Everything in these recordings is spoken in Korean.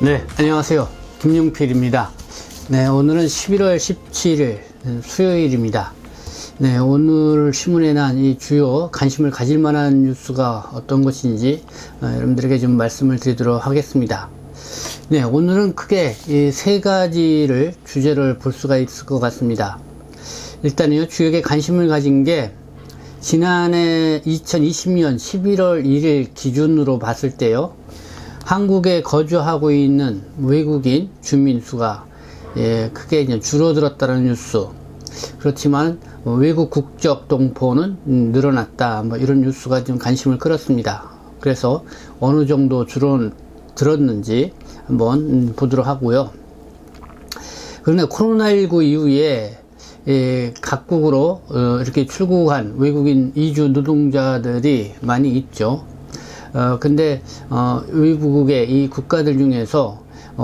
네, 안녕하세요. 김용필입니다. 네, 오늘은 11월 17일 수요일입니다. 네, 오늘 신문에 난 이 주요 관심을 가질 만한 뉴스가 어떤 것인지 여러분들에게 좀 말씀을 드리도록 하겠습니다. 네, 오늘은 크게 이 세 가지를 주제를 볼 수가 있을 것 같습니다. 일단은요, 주역에 관심을 가진 게 지난해 2020년 11월 1일 기준으로 봤을 때요, 한국에 거주하고 있는 외국인 주민 수가 크게 이제 줄어들었다는 뉴스. 그렇지만 외국 국적 동포는 늘어났다, 뭐 이런 뉴스가 좀 관심을 끌었습니다. 그래서 어느 정도 줄어들었는지 한번 보도록 하고요. 그런데 코로나19 이후에 각국으로 이렇게 출국한 외국인 이주 노동자들이 많이 있죠. 근데 외국의 이 국가들 중에서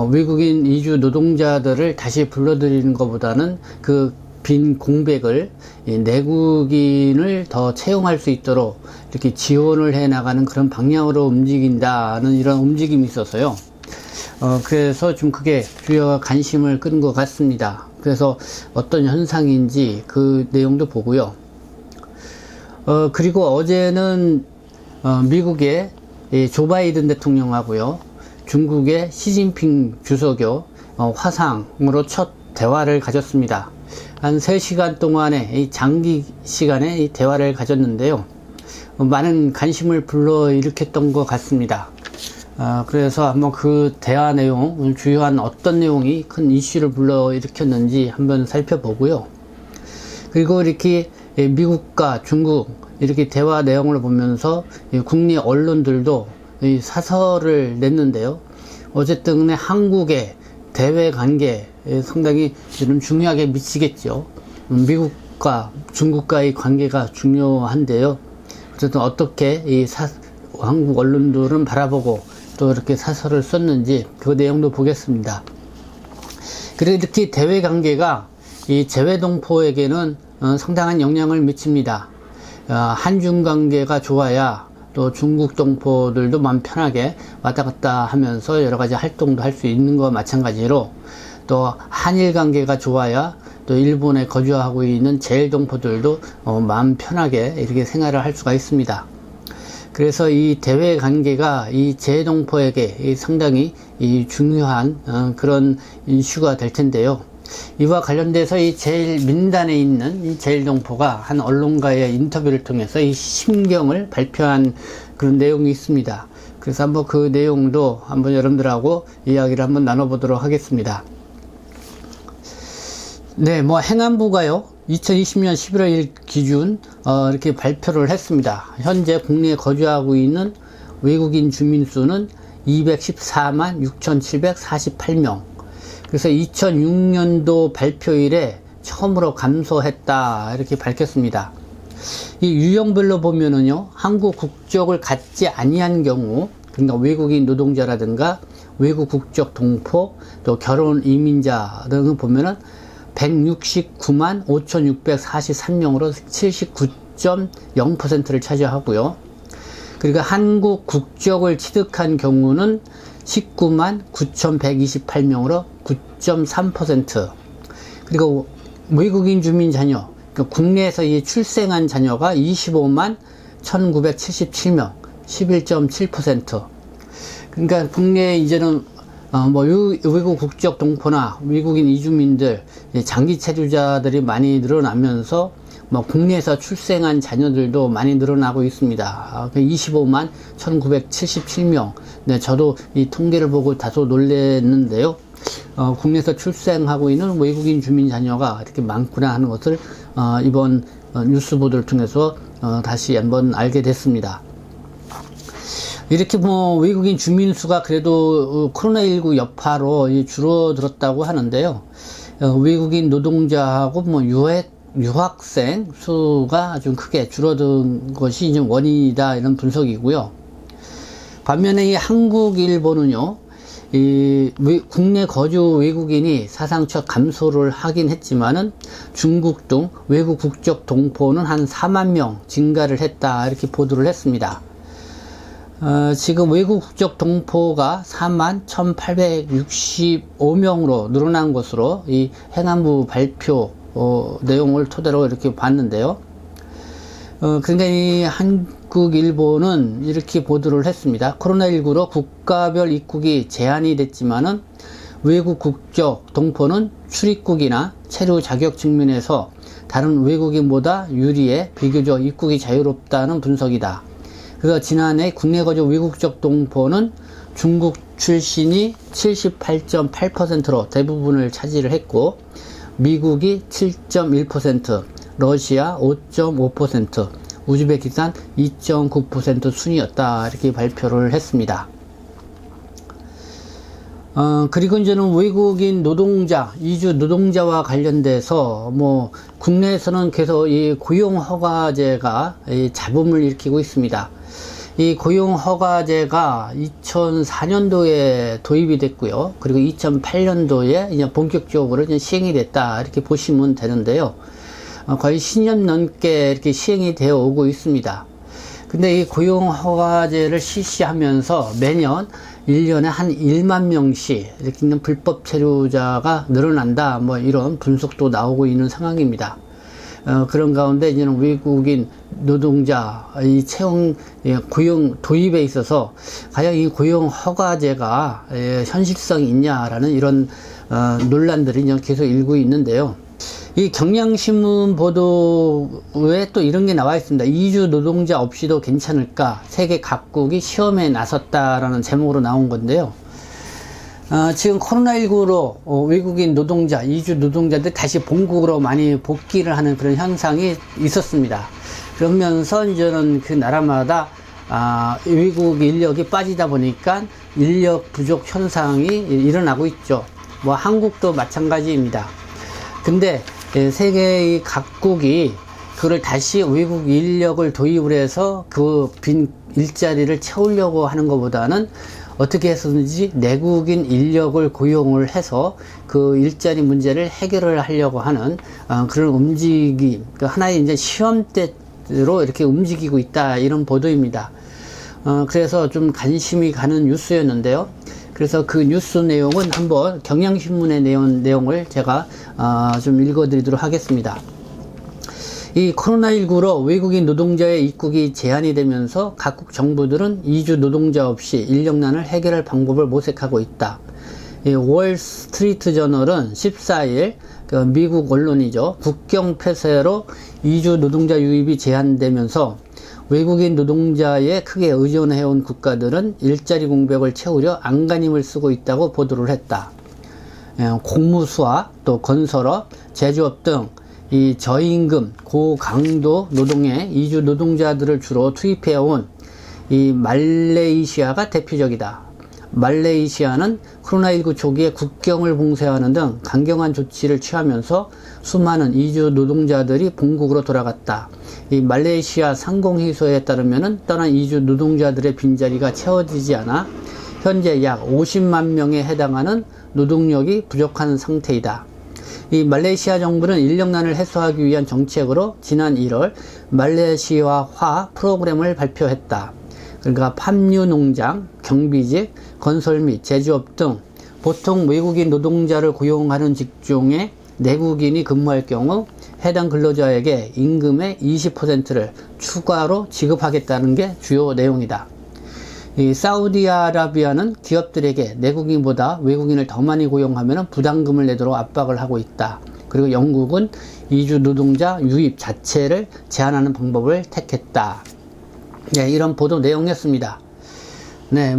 외국인 이주 노동자들을 다시 불러들이는 것보다는 그 빈 공백을 내국인을 더 채용할 수 있도록 이렇게 지원을 해 나가는 그런 방향으로 움직인다는 이런 움직임이 있어서요. 그래서 좀 그게 주요 관심을 끄는 것 같습니다. 그래서 어떤 현상인지 그 내용도 보고요. 그리고 어제는 미국의 조 바이든 대통령하고요, 중국의 시진핑 주석이 화상으로 첫 대화를 가졌습니다. 한 3시간 동안의 이 장기 시간의 이 대화를 가졌는데요, 많은 관심을 불러일으켰던 것 같습니다. 그래서 한번 그 대화 내용, 주요한 어떤 내용이 큰 이슈를 불러일으켰는지 한번 살펴보고요. 그리고 이렇게 미국과 중국 이렇게 대화 내용을 보면서 국내 언론들도 사설을 냈는데요, 어쨌든 한국의 대외 관계에 상당히 좀 중요하게 미치겠죠. 미국과 중국과의 관계가 중요한데요, 어쨌든 어떻게 한국 언론들은 바라보고 또 이렇게 사설을 썼는지 그 내용도 보겠습니다. 그리고 이렇게 대외 관계가 이 재외동포에게는 상당한 영향을 미칩니다. 한중 관계가 좋아야 또 중국 동포들도 마음 편하게 왔다 갔다 하면서 여러 가지 활동도 할 수 있는 것과 마찬가지로, 또 한일 관계가 좋아야 또 일본에 거주하고 있는 재외동포들도 마음 편하게 이렇게 생활을 할 수가 있습니다. 그래서 이 대외 관계가 이 재외동포에게 상당히 중요한 그런 이슈가 될 텐데요. 이와 관련돼서 이 제일 민단에 있는 이 재외동포가 한 언론과의 인터뷰를 통해서 이 심경을 발표한 그런 내용이 있습니다. 그래서 한번 그 내용도 한번 여러분들하고 이야기를 한번 나눠보도록 하겠습니다. 네, 행안부가요, 2020년 11월 1일 기준 이렇게 발표를 했습니다. 현재 국내에 거주하고 있는 외국인 주민 수는 214만 6,748명. 그래서 2006년도 발표 이래 처음으로 감소했다, 이렇게 밝혔습니다. 이 유형별로 보면은요, 한국 국적을 갖지 아니한 경우, 그러니까 외국인 노동자라든가 외국 국적 동포, 또 결혼 이민자 등을 보면은 169만 5,643명으로 79.0%를 차지하고요. 그리고 한국 국적을 취득한 경우는 19만 9,128명으로 9.3%. 그리고 외국인 주민 자녀, 그러니까 국내에서 출생한 자녀가 25만 1,977명, 11.7%. 그러니까 국내에 이제는 외국 국적 동포나 외국인 이주민들, 장기 체류자들이 많이 늘어나면서 국내에서 출생한 자녀들도 많이 늘어나고 있습니다. 25만 1977명. 네, 저도 이 통계를 보고 다소 놀랐는데요. 국내에서 출생하고 있는 외국인 주민 자녀가 이렇게 많구나 하는 것을 이번 뉴스 보도를 통해서 다시 한번 알게 됐습니다. 이렇게 외국인 주민 수가 그래도 코로나19 여파로 줄어들었다고 하는데요, 외국인 노동자하고 유학생 수가 좀 크게 줄어든 것이 좀 원인이다, 이런 분석이고요. 반면에 이 한국일보는요, 국내 거주 외국인이 사상 첫 감소를 하긴 했지만은 중국 등 외국 국적 동포는 한 4만 명 증가를 했다, 이렇게 보도를 했습니다. 지금 외국 국적 동포가 41,865명으로 늘어난 것으로 이 행안부 발표 내용을 토대로 이렇게 봤는데요. 그러니까 이 한국일보는 이렇게 보도를 했습니다. 코로나19로 국가별 입국이 제한이 됐지만은 외국 국적 동포는 출입국이나 체류 자격 측면에서 다른 외국인보다 유리해 비교적 입국이 자유롭다는 분석이다. 그래서 지난해 국내 거주 외국적 동포는 중국 출신이 78.8%로 대부분을 차지를 했고, 미국이 7.1%, 러시아 5.5%, 우즈베키스탄 2.9% 순이었다. 이렇게 발표를 했습니다. 그리고 이제는 외국인 노동자, 이주 노동자와 관련돼서 국내에서는 계속 이 고용허가제가 잡음을 일으키고 있습니다. 이 고용허가제가 2004년도에 도입이 됐고요. 그리고 2008년도에 이제 본격적으로 이제 시행이 됐다. 이렇게 보시면 되는데요. 거의 10년 넘게 이렇게 시행이 되어 오고 있습니다. 근데 이 고용허가제를 실시하면서 매년 1년에 한 1만 명씩 이렇게 있는 불법 체류자가 늘어난다. 이런 분석도 나오고 있는 상황입니다. 그런 가운데 이제는 외국인 노동자 이 채용 고용 도입에 있어서 과연 이 고용 허가제가 현실성이 있냐라는 이런 논란들이 계속 일고 있는데요. 이 경향신문 보도에 또 이런 게 나와 있습니다. 이주 노동자 없이도 괜찮을까? 세계 각국이 시험에 나섰다라는 제목으로 나온 건데요. 지금 코로나19로 외국인 노동자, 이주 노동자들 다시 본국으로 많이 복귀를 하는 그런 현상이 있었습니다. 그러면서 이제는 그 나라마다 외국 인력이 빠지다 보니까 인력 부족 현상이 일어나고 있죠. 한국도 마찬가지입니다. 근데 세계의 각국이 그걸 다시 외국 인력을 도입을 해서 그 빈 일자리를 채우려고 하는 것보다는 어떻게 해서든지 내국인 인력을 고용을 해서 그 일자리 문제를 해결을 하려고 하는 그런 움직임, 하나의 이제 시험대로 이렇게 움직이고 있다, 이런 보도입니다. 그래서 좀 관심이 가는 뉴스였는데요. 그래서 그 뉴스 내용은 한번 경향신문의 내용을 제가 좀 읽어드리도록 하겠습니다. 이 코로나19로 외국인 노동자의 입국이 제한이 되면서 각국 정부들은 이주 노동자 없이 인력난을 해결할 방법을 모색하고 있다. 이 월스트리트 저널은 14일 미국 언론이죠. 국경 폐쇄로 이주 노동자 유입이 제한되면서 외국인 노동자에 크게 의존해온 국가들은 일자리 공백을 채우려 안간힘을 쓰고 있다고 보도를 했다. 공무수와 또 건설업, 제조업 등 이 저임금, 고강도 노동의 이주 노동자들을 주로 투입해온 이 말레이시아가 대표적이다. 말레이시아는 코로나19 초기에 국경을 봉쇄하는 등 강경한 조치를 취하면서 수많은 이주 노동자들이 본국으로 돌아갔다. 이 말레이시아 상공회의소에 따르면 떠난 이주 노동자들의 빈자리가 채워지지 않아 현재 약 50만 명에 해당하는 노동력이 부족한 상태이다. 이 말레이시아 정부는 인력난을 해소하기 위한 정책으로 지난 1월 말레이시아화 프로그램을 발표했다. 그러니까 팜유 농장, 경비직, 건설 및 제조업 등 보통 외국인 노동자를 고용하는 직종에 내국인이 근무할 경우 해당 근로자에게 임금의 20%를 추가로 지급하겠다는 게 주요 내용이다. 이 사우디아라비아는 기업들에게 내국인보다 외국인을 더 많이 고용하면 부담금을 내도록 압박을 하고 있다. 그리고 영국은 이주 노동자 유입 자체를 제한하는 방법을 택했다. 네, 이런 보도 내용이었습니다. 네,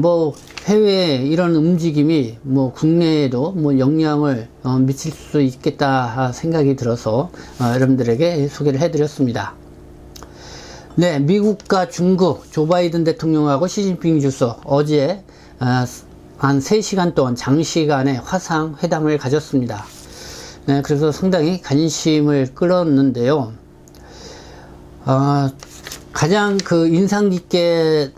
해외에 이런 움직임이 국내에도 영향을 미칠 수 있겠다 생각이 들어서 여러분들에게 소개를 해드렸습니다. 네, 미국과 중국 조 바이든 대통령하고 시진핑 주석 어제 한 3시간 동안 장시간의 화상 회담을 가졌습니다. 네, 그래서 상당히 관심을 끌었는데요. 가장 인상 깊게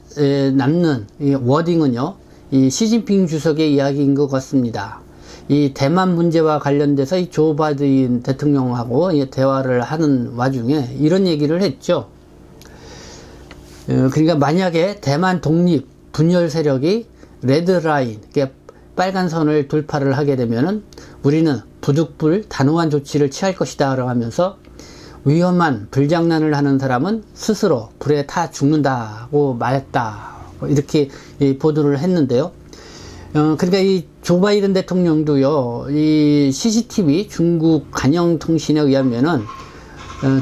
남는 이 워딩은요, 이 시진핑 주석의 이야기인 것 같습니다. 이 대만 문제와 관련돼서 이 조 바이든 대통령하고 대화를 하는 와중에 이런 얘기를 했죠. 그러니까 만약에 대만 독립 분열 세력이 레드라인, 빨간 선을 돌파를 하게 되면은 우리는 부득불 단호한 조치를 취할 것이다 라고 하면서 위험한 불장난을 하는 사람은 스스로 불에 타 죽는다고 말했다. 이렇게 보도를 했는데요. 그러니까 이 조 바이든 대통령도요, 이 CCTV 중국 관영통신에 의하면은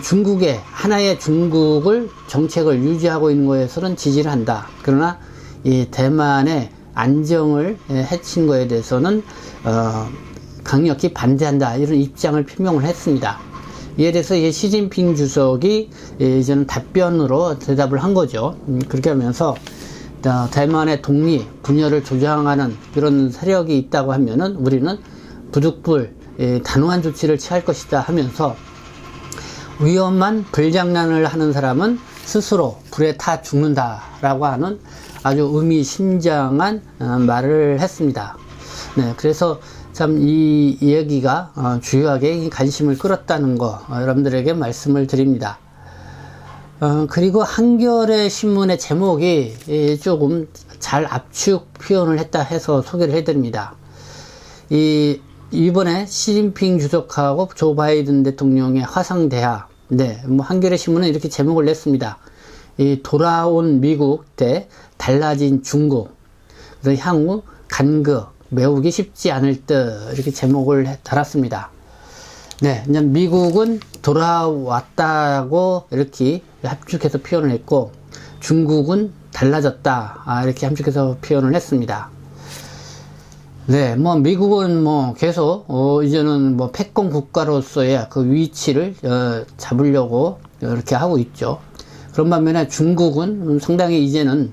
중국의 하나의 중국을 정책을 유지하고 있는 것에서는 지지를 한다. 그러나 이 대만의 안정을 해친 것에 대해서는 강력히 반대한다. 이런 입장을 표명을 했습니다. 이에 대해서 시진핑 주석이 이제는 답변으로 대답을 한 거죠. 그렇게 하면서 대만의 독립, 분열을 조장하는 그런 세력이 있다고 하면은 우리는 부득불 단호한 조치를 취할 것이다 하면서 위험한 불장난을 하는 사람은 스스로 불에 타 죽는다라고 하는 아주 의미심장한 말을 했습니다. 네, 그래서 참 이 이야기가 주요하게 관심을 끌었다는 거 여러분들에게 말씀을 드립니다. 그리고 한겨레 신문의 제목이 조금 잘 압축 표현을 했다 해서 소개를 해드립니다. 이번에 시진핑 주석하고 조 바이든 대통령의 화상대화. 네, 한겨레 신문은 이렇게 제목을 냈습니다. 돌아온 미국 대 달라진 중국. 그래서 향후 간극 메우기 쉽지 않을 듯 이렇게 제목을 달았습니다. 네, 미국은 돌아왔다고 이렇게 함축해서 표현을 했고 중국은 달라졌다 이렇게 함축해서 표현을 했습니다. 네, 미국은 계속 이제는 패권 국가로서의 그 위치를 잡으려고 이렇게 하고 있죠. 그런 반면에 중국은 상당히 이제는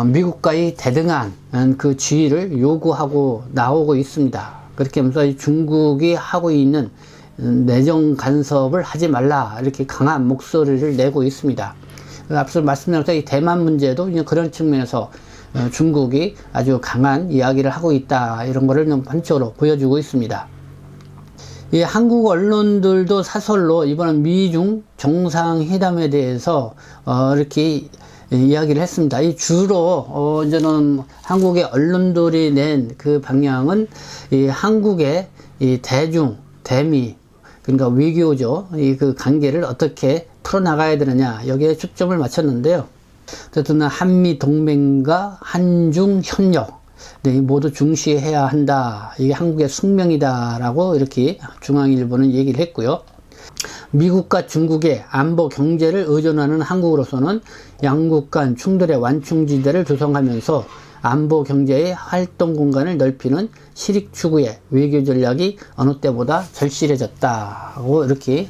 미국과의 대등한 그 지위를 요구하고 나오고 있습니다. 그렇게 하면서 중국이 하고 있는 내정 간섭을 하지 말라 이렇게 강한 목소리를 내고 있습니다. 앞서 말씀드린 것처럼 이 대만 문제도 그런 측면에서 중국이 아주 강한 이야기를 하고 있다 이런 거를 한쪽으로 보여주고 있습니다. 이 한국 언론들도 사설로 이번 미중 정상회담에 대해서 이렇게 이야기를 했습니다. 주로 이제는 한국의 언론들이 낸 그 방향은 이 한국의 이 대중 대미 그러니까 외교죠. 그 관계를 어떻게 풀어나가야 되느냐 여기에 초점을 맞췄는데요. 어쨌든 한미 동맹과 한중 협력 네, 모두 중시해야 한다. 이게 한국의 숙명이다라고 이렇게 중앙일보는 얘기를 했고요. 미국과 중국의 안보 경제를 의존하는 한국으로서는 양국 간 충돌의 완충지대를 조성하면서 안보 경제의 활동 공간을 넓히는 실익 추구의 외교 전략이 어느 때보다 절실해졌다고 이렇게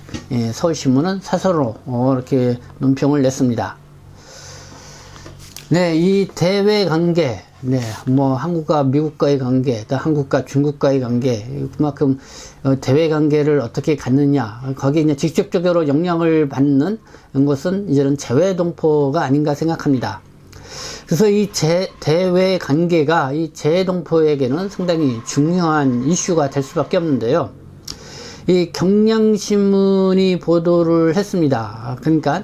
서울신문은 사설로 이렇게 논평을 냈습니다. 네, 이 대외 관계, 네, 한국과 미국과의 관계, 또 한국과 중국과의 관계, 그만큼 대외 관계를 어떻게 갖느냐, 거기에 이제 직접적으로 영향을 받는 것은 이제는 재외동포가 아닌가 생각합니다. 그래서 이 대외 관계가 이 재외동포에게는 상당히 중요한 이슈가 될 수밖에 없는데요. 이 경향신문이 보도를 했습니다. 그러니까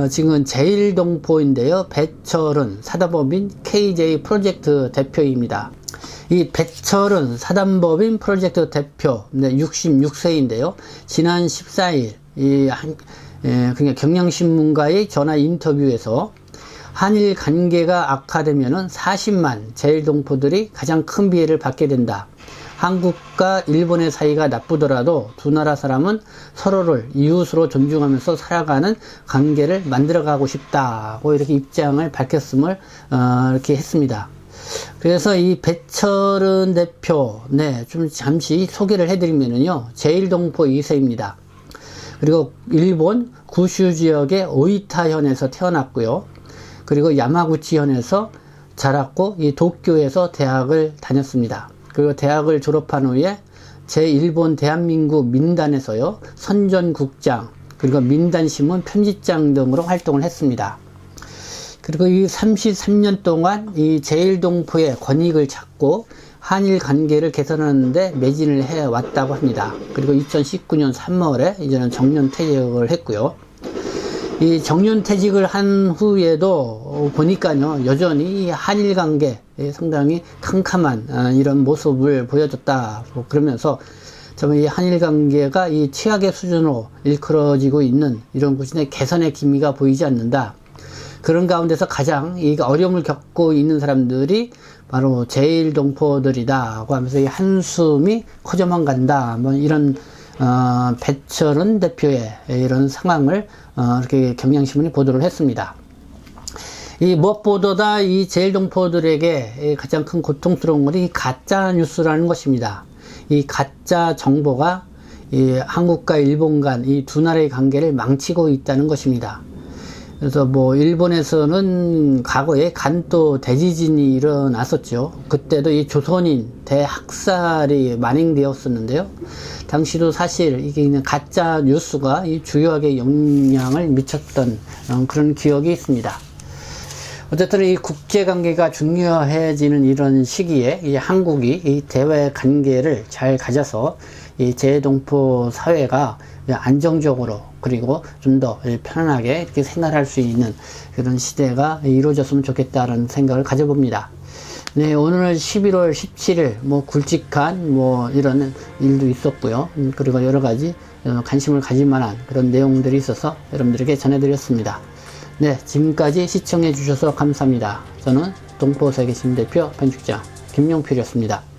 지금은 제1동포인데요. 배철은 사단법인 KJ 프로젝트 대표입니다. 이 배철은 사단법인 프로젝트 대표 66세인데요. 지난 14일 그러니까 경향신문과의 전화 인터뷰에서 한일 관계가 악화되면은 40만 제1동포들이 가장 큰 피해를 받게 된다. 한국과 일본의 사이가 나쁘더라도 두 나라 사람은 서로를 이웃으로 존중하면서 살아가는 관계를 만들어가고 싶다고 이렇게 입장을 밝혔음을 이렇게 했습니다. 그래서 이 배철은 대표, 네, 좀 잠시 소개를 해드리면요, 제1동포 2세입니다. 그리고 일본 구슈 지역의 오이타현에서 태어났고요. 그리고 야마구치현에서 자랐고 이 도쿄에서 대학을 다녔습니다. 그리고 대학을 졸업한 후에 제1본 대한민국 민단에서요 선전국장 그리고 민단신문 편집장 등으로 활동을 했습니다. 그리고 이 33년 동안 이 제1동포의 권익을 찾고 한일 관계를 개선하는 데 매진을 해왔다고 합니다. 그리고 2019년 3월에 이제는 정년퇴직을 했고요. 이 정년퇴직을 한 후에도 보니까요, 여전히 한일 관계 상당히 캄캄한 이런 모습을 보여줬다. 뭐 그러면서 정말 이 한일 관계가 이 최악의 수준으로 일컬어지고 있는 이런 곳인데 개선의 기미가 보이지 않는다. 그런 가운데서 가장 이 어려움을 겪고 있는 사람들이 바로 제1동포들이다고 하면서 이 한숨이 커져만 간다. 뭐 이런 배철은 대표의 이런 상황을 이렇게 경향신문이 보도를 했습니다. 이 무엇보다 이 제1동포들에게 가장 큰 고통스러운 것이 가짜 뉴스라는 것입니다. 이 가짜 정보가 이 한국과 일본 간 이 두 나라의 관계를 망치고 있다는 것입니다. 그래서 뭐 일본에서는 과거에 간도 대지진이 일어났었죠. 그때도 이 조선인 대학살이 만행되었었는데요. 당시도 사실 이게 가짜 뉴스가 이 주요하게 영향을 미쳤던 그런 기억이 있습니다. 어쨌든 이 국제관계가 중요해지는 이런 시기에 이 한국이 이 대외 관계를 잘 가져서 이 재동포 사회가 안정적으로 그리고 좀 더 편안하게 이렇게 생활할 수 있는 그런 시대가 이루어졌으면 좋겠다라는 생각을 가져봅니다. 네, 오늘 11월 17일 뭐 굵직한 뭐 이런 일도 있었고요. 그리고 여러 가지 관심을 가질 만한 그런 내용들이 있어서 여러분들에게 전해드렸습니다. 네, 지금까지 시청해 주셔서 감사합니다. 저는 동포세계신문대표 편집장 김용필이었습니다.